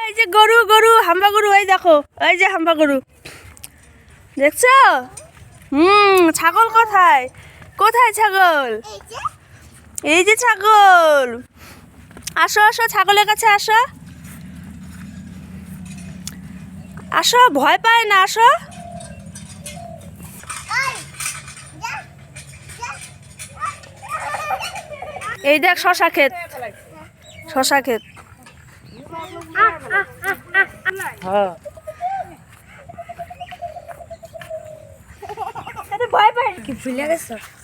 এই যে গরু গরু হাম্বা গরু, এই দেখো এই যে হাম্বা গরু দেখছো। ছাগল কোথায়? কোথায় ছাগল? এই যে ছাগল। আসো আসো, ছাগলের কাছে আসো আসো, ভয় পায় না, আসো। এই দেখ শশা ক্ষেত, শশা ক্ষেত।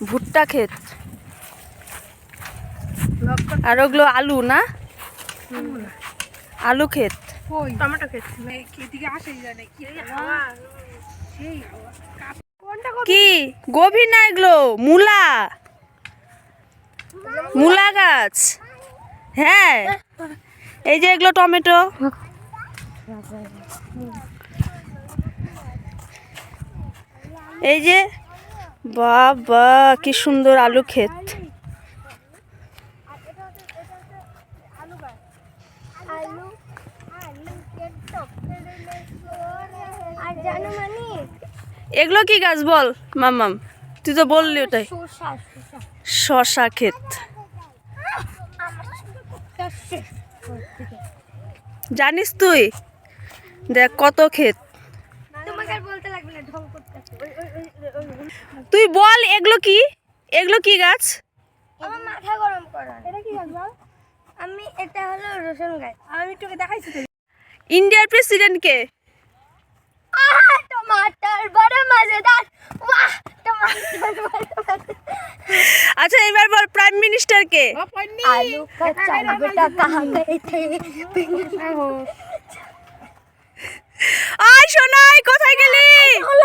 ভুট্টা ক্ষেত, আর ওগুলো আলু না, আলু ক্ষেত, টমেটো ক্ষেত। কি গভীর না এগুলো? মূলা, মূলা গাছ। হ্যাঁ এই যে এগুলো টমেটো। এই যে বাবা কি সুন্দর আলু ক্ষেত। এগুলো কি গাছ বল মাম্মাম? তুই তো বললি ওটাই শশা ক্ষেত। জানিস তুই? দেখ কত ক্ষেত। তুই বল এগুলো কি? এগুলো কি গাছ? আমার মাথা গরম করা। এটা কি গাছ বল? এটা হলো রসুন গাছ। আমি তোকে দেখাইছি তো। ইন্ডিয়ার প্রেসিডেন্ট কে? टमाटर बड़े मजेदार। वाह टमाटर बड़े। আচ্ছা এবার বল প্রাইম মিনিস্টার কে? आलू का चाल बेटा कहाँ गए थे? আয় সোনাই, কোথায় গেলি?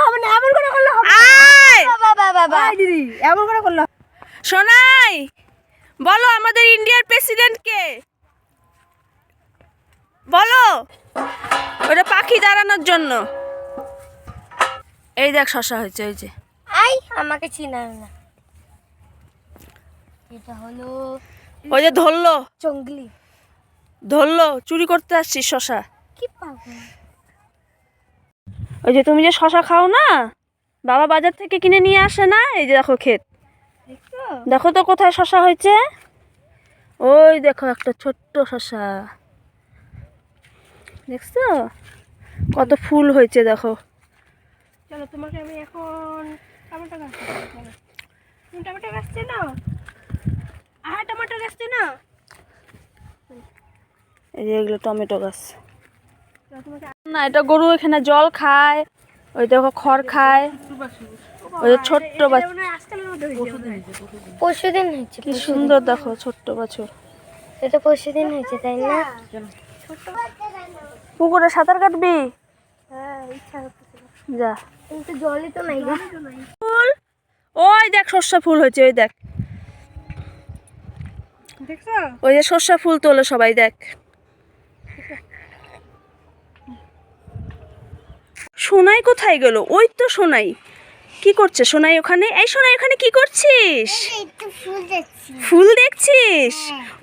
হবে না, এমন করে করলে হবে। আয় बाबा बाबा আয় দিদি, এমন করে করলে হবে। সোনাই, বলো আমাদের ইন্ডিয়ার প্রেসিডেন্ট কে? বলো। ওটা পাখি দাঁড়ানোর জন্য। এই দেখ শশা হয়েছে, এই যে। आई আমাকে চিনায় না। এটা হলো ওই যে ধরলো, চংগলি। ধরলো, চুরি করতে আসছিস শশা। কি পাগল। ওই যে তুমি যে শশা খাও না, বাবা বাজার থেকে কিনে নিয়ে আসে না, এই যে দেখো ক্ষেত। দেখো তো কোথায় শশা হয়েছে। ওই দেখো একটা ছোট্ট শশা, দেখছো কত ফুল হয়েছে দেখো। চলো তোমাকে আমি এখন টমেটো গাছ দেখাবো, চলো। তুমি টমেটো গাছ চেনো? টমেটো গাছ চেনো? এই যে এগুলো টমেটো গাছ। চলো তোমাকে না এটা গরু এখানে জল খায়, ওই দেখো খড় খায়। ওই যে ছোট্ট বাচ্চা, আজকালের মধ্যে হয়েছে। পরশুদিন হয়েছে। কি সুন্দর দেখো ছোট্ট বাছুর। এটা পরশুদিন হয়েছে তাই না? পুকুরে সাঁতার কাটবি? হ্যাঁ ইচ্ছা করতেছিল, যা। কিন্তু জলই তো নাই। ফুল, ওই দেখ সর্ষা ফুল হয়েছে, ওই দেখ, দেখছো? ওই যে সর্ষা ফুল তোলে সবাই, দেখ। সোনাই কোথায় গেল? ওই তো সোনাই, কি করছে সোনাই ওখানে? এই সোনাই ওখানে কি করছিস? একটু ফুল দেখছি। ফুল দেখছিস?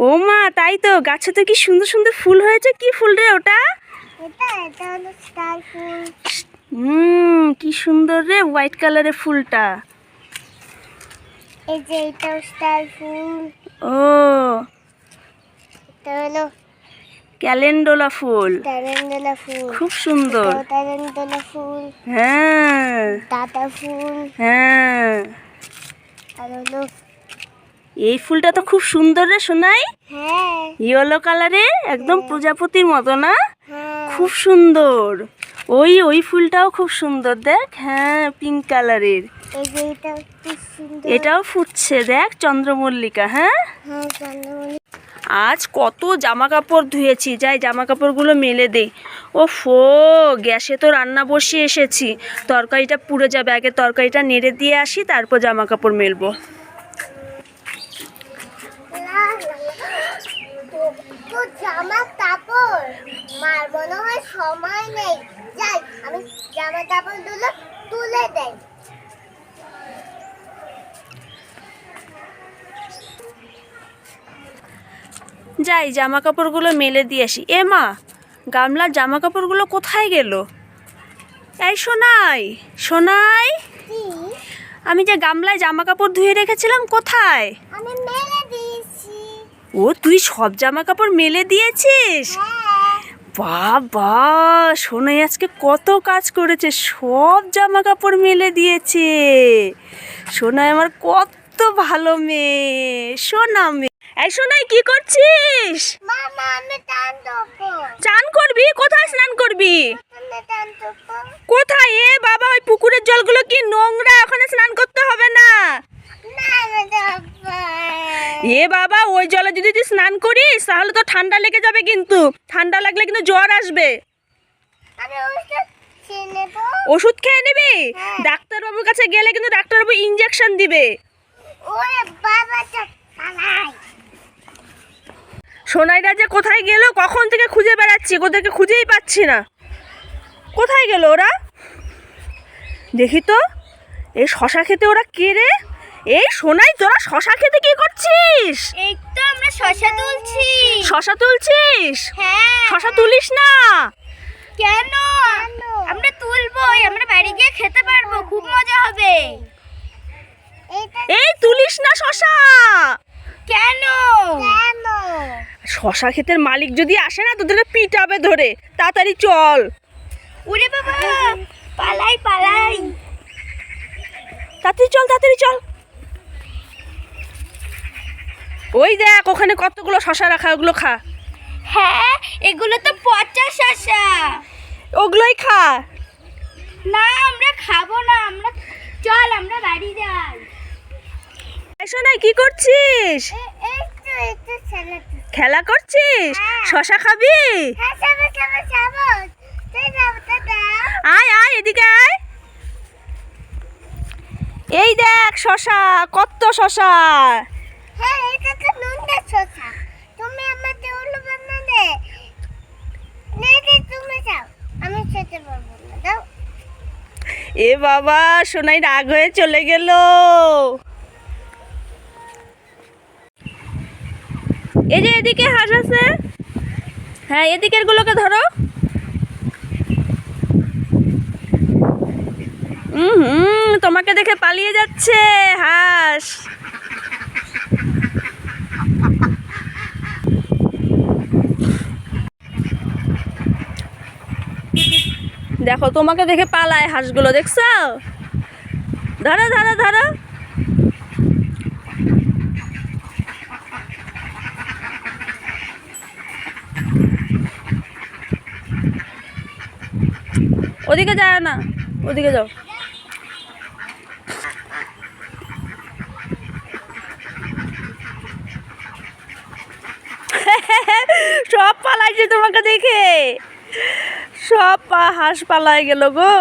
ও মা, তাই তো, গাছে তো কি সুন্দর সুন্দর ফুল হয়েছে। কি ফুল রে ওটা? এটা হলো স্টার ফুল। কি সুন্দর রে হোয়াইট কালারের ফুলটা। এই যে এটা স্টার ফুল। ও এটা হলো ক্যালেন্ডোলা ফুল, টারেন্ডলা ফুল। খুব সুন্দর। টারেন্ডলা ফুল। হ্যাঁ দাদা ফুল। হ্যাঁ, আর হলো এই ফুলটা তো খুব সুন্দর রে সোনাই, হ্যাঁ ইয়েলো কালারের, একদম প্রজাপতির মতো না? হ্যাঁ খুব সুন্দর। ওই ফুলটাও খুব সুন্দর, দেখ। হ্যাঁ পিঙ্ক কালারের। এই যে এটা কি সুন্দর। এটাও ফুটছে, দেখ চন্দ্রমল্লিকা। হ্যাঁ হ্যাঁ চন্দ্রমণি। আজ কত জামা কাপড় ধুয়েছি, যাই জামা কাপড়গুলো মেলে দেই। ও ফো, গ্যাসে তো রান্না বসিয়ে এসেছি, তরকারিটা পুড়ে যাবে। আগে তরকারিটা নেড়ে দিয়ে আসি, তারপর জামা কাপড় মেলবো। তো জামা কাপড় মার মনে হয় সময় নেই, যাই আমি জামা কাপড় গুলো তুলে দেই। যাই জামা কাপড়গুলো মেলে দিয়ে আসি। এ মা, গামলার জামা কাপড়গুলো কোথায় গেল? এই সোনাই, সোনাই, কি? আমি যে গামলায় জামা কাপড় ধুয়ে রেখেছিলাম কোথায়? আমি মেলে দিয়েছি। ও তুই সব জামা কাপড় মেলে দিয়েছিস? হ্যাঁ। বাবা, সোনাই আজকে কত কাজ করেছে, সব জামা কাপড় মেলে দিয়েছে। সোনাই আমার কত ভালো মেয়ে, সোনা মেয়ে। এই সোনাই কি করছিস? মামা আমি টান দেবো। চান করবি? কোথায় স্নান করবি? তুমি টান দেবো। কোথায়? এ বাবা, ওই পুকুরের জলগুলো কি নোংরা, ওখানে স্নান করতে হবে না। না আমি দেবো। এ বাবা, ওই জলে যদি তুই স্নান করিস তাহলে তো ঠান্ডা লেগে যাবে, কিন্তু ঠান্ডা লাগলে কিন্তু জ্বর আসবে। আমি ওষুধ খেয়ে নেবো। ওষুধ খেয়ে নিবি? হ্যাঁ। ডাক্তারবাবুর কাছে গেলে কিন্তু ডাক্তারবাবু ইঞ্জেকশন দিবে। ওরে বাবা তো পালাই। সোনাইরা যে কোথায় গেল, কখন থেকে খুঁজে বেড়াচ্ছি, ওদেরকে খুঁজেই পাচ্ছি না। কোথায় গেল ওরা? দেখি তো, এই শশা খেতে ওরা কে রে? এই সোনাই, তোরা শশা খেতে কি করছিস? এই তো আমরা শশা তুলছি। শশা তুলছিস? হ্যাঁ। শশা তুলিস না। কেন? আমরা তুলবোই, আমরা বাড়ি গিয়ে খেতে পারবো, খুব মজা হবে। এই তুলিস না শশা। কেন? কেন? শশা ক্ষেতের মালিক যদি আসে না, তোদেরকে পিটাবে ধরে। তাড়াতাড়ি চল। ওরে বাবা, পালাই পালাই। তাড়াতাড়ি চল, তাড়াতাড়ি চল। ওই দেখ, ওখানে কতগুলো শশা রাখা, ওগুলো খা। হ্যাঁ, এগুলো তো পচা শশা। ওগুলোই খা। না আমরা খাবো না, আমরা চল আমরা বাড়ি যাই। এই সোনাই, কি করছিস? এই তো স্যালাড। খেলা করছিস? হ্যাঁ। শশা খাবি? হ্যাঁ যাবো যাবো যাবো। তুই যাবো দাদা। আয় আয়, এদিকে আয়। এই দেখ শশা, কত শশা। হ্যাঁ এটা তো নুনটা শশা। তুমি আমাকে ওগুলো বানাবে। নেই তুমি যাও, আমি খেতে পারবো না, দাও। এ বাবা, সোনাই রাগ হয়ে চলে গেল। এই যে এদিকে হাঁস আছে, হ্যাঁ এদিকের গুলোকে ধরো। তোমাকে দেখে পালিয়ে যাচ্ছে হাঁস। দেখো, তোমাকে দেখে পালায় হাঁসগুলো, দেখছো? ধরো ধরো ধরো। ওদিকে যায় না, ওদিকে যাও। সব পালাইছে তোমাকে দেখে, সব হাঁস পালায় গেল গো।